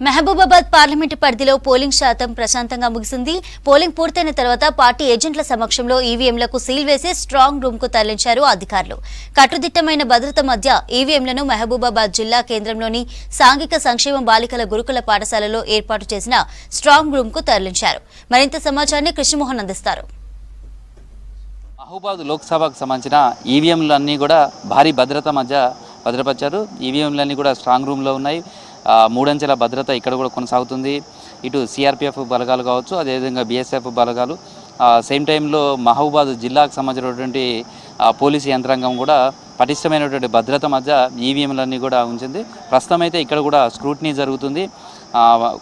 Mahabubabad parliament పరిధిలో polling శాతం ప్రశాంతంగా ముగిసింది. పోలింగ్ పూర్తయిన తర్వాత పార్టీ ఏజెంట్ల సమక్షంలో ఈవీఎంలకు సీల్ వేసి స్ట్రాంగ్ రూమ్ కు తరలించారు అధికారులు. కట్టుదిట్టమైన భద్రత మధ్య ఈవీఎంలను మహబూబాబాద్ జిల్లా కేంద్రంలోని సాంఘిక సంక్షేమ బాలికల గురుకుల పాఠశాలలో ఏర్పాటు చేసిన స్ట్రాంగ్ రూమ్ కు తరలించారు. మరింత సమాచారాన్ని కృష్ణమోహన్ అందిస్తారు. మహబూబాబాద్ లోక్సభకు సంబంధించిన ఈవీఎంలన్నీ కూడా భారీ భద్రత మధ్య భద్రపరిచారు. ఈవీఎంలన్నీ కూడా స్ట్రాంగ్ రూమ్లో ఉన్నాయి. మూడంచెల భద్రత ఇక్కడ కూడా కొనసాగుతుంది. ఇటు సిఆర్పిఎఫ్ బలగాలు కావచ్చు, అదేవిధంగా బిఎస్ఎఫ్ బలగాలు, సేమ్ టైంలో మహబూబాబాద్ జిల్లాకు సంబంధించినటువంటి పోలీసు యంత్రాంగం కూడా పటిష్టమైనటువంటి భద్రత మధ్య ఈవీఎంలన్నీ కూడా ఉంచింది. ప్రస్తుతం అయితే ఇక్కడ కూడా స్క్రూటినీ జరుగుతుంది.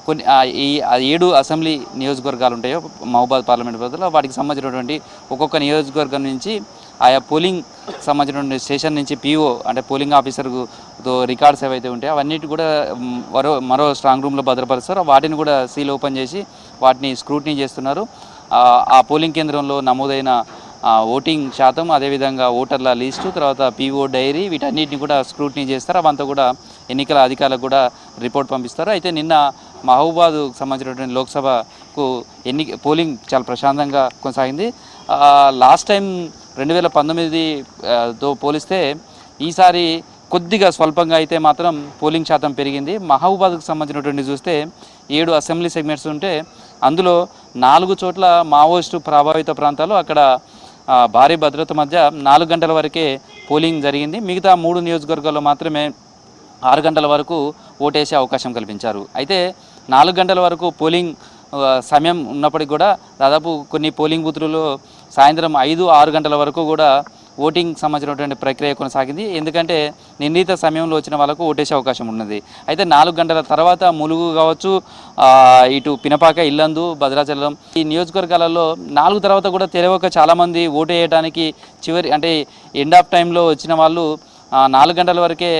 కొన్ని ఈ 7 అసెంబ్లీ నియోజకవర్గాలు ఉంటాయో మహబూబాబాద్ పార్లమెంట్ పరిధిలో, వాటికి సంబంధించినటువంటి ఒక్కొక్క నియోజకవర్గం నుంచి ఆయా పోలింగ్ సంబంధించినటువంటి స్టేషన్ నుంచి పీఓ అంటే పోలింగ్ ఆఫీసర్తో రికార్డ్స్ ఏవైతే ఉంటాయో అవన్నిటి కూడా మరో స్ట్రాంగ్ రూమ్లో భద్రపరుస్తారు. వాటిని కూడా సీల్ ఓపెన్ చేసి వాటిని స్క్రూటినీ చేస్తున్నారు. ఆ పోలింగ్ కేంద్రంలో నమోదైన ఓటింగ్ శాతం, అదేవిధంగా ఓటర్ల లిస్టు, తర్వాత పీఓ డైరీ, వీటన్నిటిని కూడా స్క్రూటినీ చేస్తారు. అవంతా కూడా ఎన్నికల అధికారులకు కూడా రిపోర్ట్ పంపిస్తారు. అయితే నిన్న మహబూబాబాద్కు సంబంధించినటువంటి లోక్సభకు పోలింగ్ చాలా ప్రశాంతంగా కొనసాగింది. లాస్ట్ టైం 2019తో పోలిస్తే ఈసారి కొద్దిగా స్వల్పంగా అయితే మాత్రం పోలింగ్ శాతం పెరిగింది. మహబూబాబాద్కు సంబంధించినటువంటి చూస్తే 7 అసెంబ్లీ సెగ్మెంట్స్ ఉంటే అందులో 4 చోట్ల మావోయిస్టు ప్రభావిత ప్రాంతాలు, అక్కడ భారీ భద్రత మధ్య 4 గంటల వరకే పోలింగ్ జరిగింది. మిగతా 3 నియోజకవర్గాల్లో మాత్రమే 6 గంటల వరకు ఓటేసే అవకాశం కల్పించారు. అయితే 4 గంటల వరకు పోలింగ్ సమయం ఉన్నప్పటికీ కూడా దాదాపు కొన్ని పోలింగ్ బూత్లలో సాయంత్రం 5-6 గంటల వరకు కూడా ఓటింగ్ సంబంధించినటువంటి ప్రక్రియ కొనసాగింది. ఎందుకంటే నిర్ణీత సమయంలో వచ్చిన వాళ్ళకు ఓటేసే అవకాశం ఉన్నది. అయితే 4 గంటల తర్వాత ములుగు కావచ్చు, ఇటు పినపాక, ఇల్లందు, భద్రాచలం ఈ నియోజకవర్గాలలో 4 తర్వాత కూడా తెలియక చాలామంది ఓటు వేయడానికి అంటే ఎండ్ ఆఫ్ టైంలో వచ్చిన వాళ్ళు 4 గంటల వరకే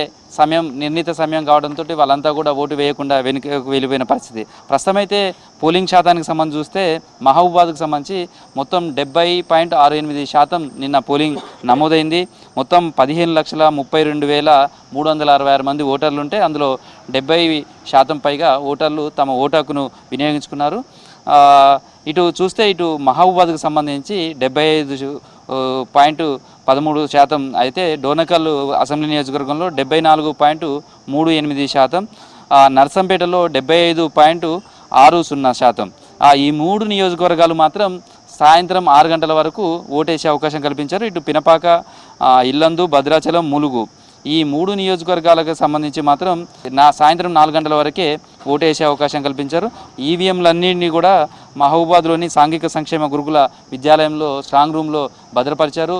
నిర్ణీత సమయం కావడంతో వాళ్ళంతా కూడా ఓటు వేయకుండా వెనుకకు వెళ్ళిపోయిన పరిస్థితి. ప్రస్తుతం అయితే పోలింగ్ శాతానికి సంబంధించి చూస్తే మహబూబాబాద్కు సంబంధించి మొత్తం 70.68% నిన్న పోలింగ్ నమోదైంది. మొత్తం 15,32,366 మంది ఓటర్లు ఉంటే అందులో 70% పైగా ఓటర్లు తమ ఓటు హక్కును వినియోగించుకున్నారు. ఇటు చూస్తే ఇటు మహబూబాబాద్కు సంబంధించి 75.13% అయితే డోనకల్ అసెంబ్లీ నియోజకవర్గంలో 74.38%, నర్సంపేటలో 75.60%. ఈ 3 నియోజకవర్గాలు మాత్రం సాయంత్రం 6 గంటల వరకు ఓటేసే అవకాశం కల్పించారు. ఇటు పినపాక, ఇల్లందు, భద్రాచలం, ములుగు ఈ 3 నియోజకవర్గాలకు సంబంధించి మాత్రం సాయంత్రం 4 గంటల వరకే ఓటేసే అవకాశం కల్పించారు. ఈవీఎంలన్నింటినీ కూడా మహబూబాబాద్లోని సాంఘిక సంక్షేమ గురుకుల విద్యాలయంలో స్ట్రాంగ్ రూమ్లో భద్రపరిచారు.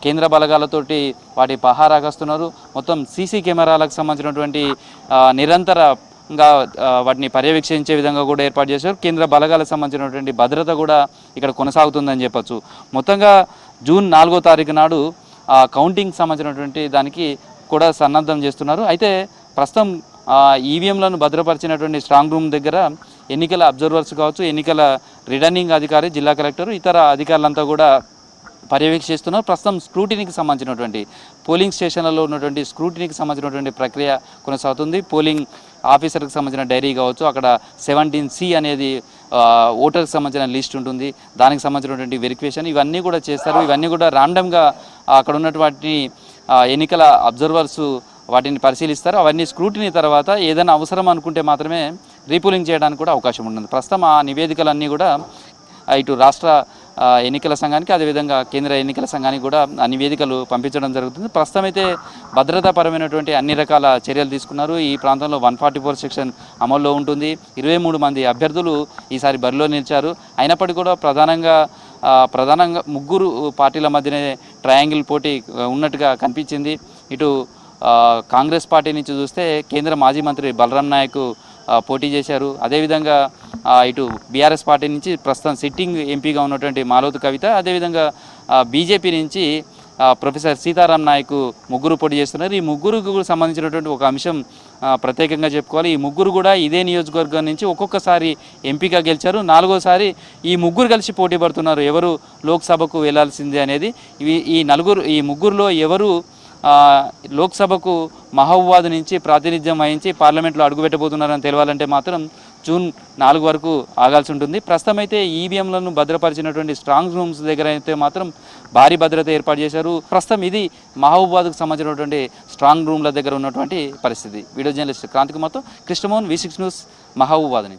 కేంద్ర బలగాలతోటి వాటి పహారా కాస్తున్నారు. మొత్తం సీసీ కెమెరాలకు సంబంధించినటువంటి నిరంతరంగా వాటిని పర్యవేక్షించే విధంగా కూడా ఏర్పాటు చేశారు. కేంద్ర బలగాలకు సంబంధించినటువంటి భద్రత కూడా ఇక్కడ కొనసాగుతుందని చెప్పచ్చు. మొత్తంగా జూన్ 4వ తారీఖు నాడు కౌంటింగ్ సంబంధించినటువంటి దానికి కూడా సన్నద్ధం చేస్తున్నారు. అయితే ప్రస్తుతం ఈవీఎంలను భద్రపరిచినటువంటి స్ట్రాంగ్ రూమ్ దగ్గర ఎన్నికల అబ్జర్వర్స్ కావచ్చు, ఎన్నికల రిటర్నింగ్ అధికారి, జిల్లా కలెక్టర్, ఇతర అధికారులంతా కూడా పర్యవేక్షిస్తున్నారు. ప్రస్తుతం స్క్రూటినీకి సంబంధించినటువంటి పోలింగ్ స్టేషన్లలో ఉన్నటువంటి స్క్రూటినీకి సంబంధించినటువంటి ప్రక్రియ కొనసాగుతుంది. పోలింగ్ ఆఫీసర్కి సంబంధించిన డైరీ కావచ్చు, అక్కడ 17C అనేది ఓటర్కి సంబంధించిన లిస్ట్ ఉంటుంది, దానికి సంబంధించినటువంటి వెరిఫికేషన్ ఇవన్నీ కూడా చేస్తారు. ఇవన్నీ కూడా ర్యాండమ్గా అక్కడ ఉన్నటువంటి ఎన్నికల అబ్జర్వర్స్ వాటిని పరిశీలిస్తారు. అవన్నీ స్క్రూటినీ తర్వాత ఏదైనా అవసరం అనుకుంటే మాత్రమే రీపోలింగ్ చేయడానికి కూడా అవకాశం ఉంటుంది. ప్రస్తుతం ఆ నివేదికలన్నీ కూడా ఇటు రాష్ట్ర ఎన్నికల సంఘానికి, అదేవిధంగా కేంద్ర ఎన్నికల సంఘానికి కూడా ఆ నివేదికలు పంపించడం జరుగుతుంది. ప్రస్తుతం అయితే భద్రతాపరమైనటువంటి అన్ని రకాల చర్యలు తీసుకున్నారు. ఈ ప్రాంతంలో 144 సెక్షన్ అమల్లో ఉంటుంది. 23 మంది అభ్యర్థులు ఈసారి బరిలో నిలిచారు. అయినప్పటికీ కూడా ప్రధానంగా 3 పార్టీల మధ్యనే ట్రయాంగిల్ పోటీ ఉన్నట్టుగా కనిపించింది. ఇటు కాంగ్రెస్ పార్టీ నుంచి చూస్తే కేంద్ర మాజీ మంత్రి బలరాం నాయక్ పోటీ చేశారు. అదేవిధంగా ఇటు బీఆర్ఎస్ పార్టీ నుంచి ప్రస్తుతం సిట్టింగ్ ఎంపీగా ఉన్నటువంటి మాలోతు కవిత, అదేవిధంగా బీజేపీ నుంచి ప్రొఫెసర్ సీతారాం నాయక్ ముగ్గురు పోటీ చేస్తున్నారు. ఈ ముగ్గురుకు సంబంధించినటువంటి ఒక అంశం ప్రత్యేకంగా చెప్పుకోవాలి. ఈ ముగ్గురు కూడా ఇదే నియోజకవర్గం నుంచి ఒక్కొక్కసారి ఎంపీగా గెలిచారు. 4వసారి ఈ ముగ్గురు కలిసి పోటీ పడుతున్నారు ఎవరు లోక్సభకు వెళ్లాల్సిందే అనేది. ఈ ముగ్గురులో ఎవరు లోక్సభకు మహబూబాద్ నుంచి ప్రాతినిధ్యం వహించి పార్లమెంట్లో అడుగుపెట్టబోతున్నారని తెలవాలంటే మాత్రం జూన్ 4 వరకు ఆగాల్సి ఉంటుంది. ప్రస్తుతం అయితే ఈవీఎంలను భద్రపరిచినటువంటి స్ట్రాంగ్ రూమ్స్ దగ్గర అయితే మాత్రం భారీ భద్రత ఏర్పాటు చేశారు. ప్రస్తుతం ఇది మహబూబాద్కు సంబంధించినటువంటి స్ట్రాంగ్ రూమ్ల దగ్గర ఉన్నటువంటి పరిస్థితి. వీడియో జర్నలిస్ట్ క్రాంతికుమార్తో కృష్ణమోహన్, V6 న్యూస్, మహబూబాద్ నుంచి.